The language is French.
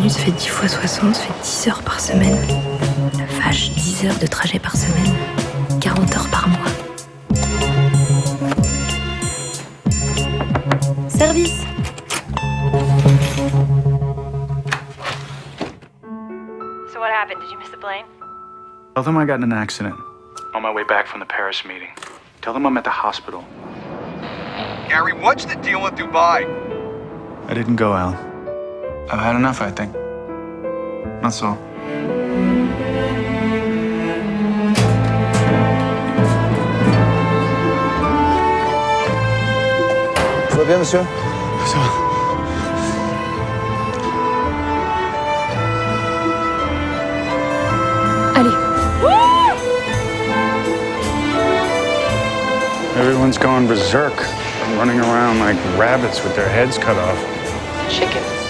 Ça fait 10 fois 60, ça fait 10 heures par semaine. La vache, 10 heures de trajet par semaine. 40 heures par mois. Service. So what happened? Did you miss the plane? Tell them I got in an accident on my way back from the Paris meeting. Tell them I'm at the hospital. Gary, what's the deal with Dubai? I didn't go, Al. I've had enough, I think. That's all. Tout va bien, monsieur? Ça va. Allez. Everyone's going berserk. Running around like rabbits with their heads cut off. Chickens.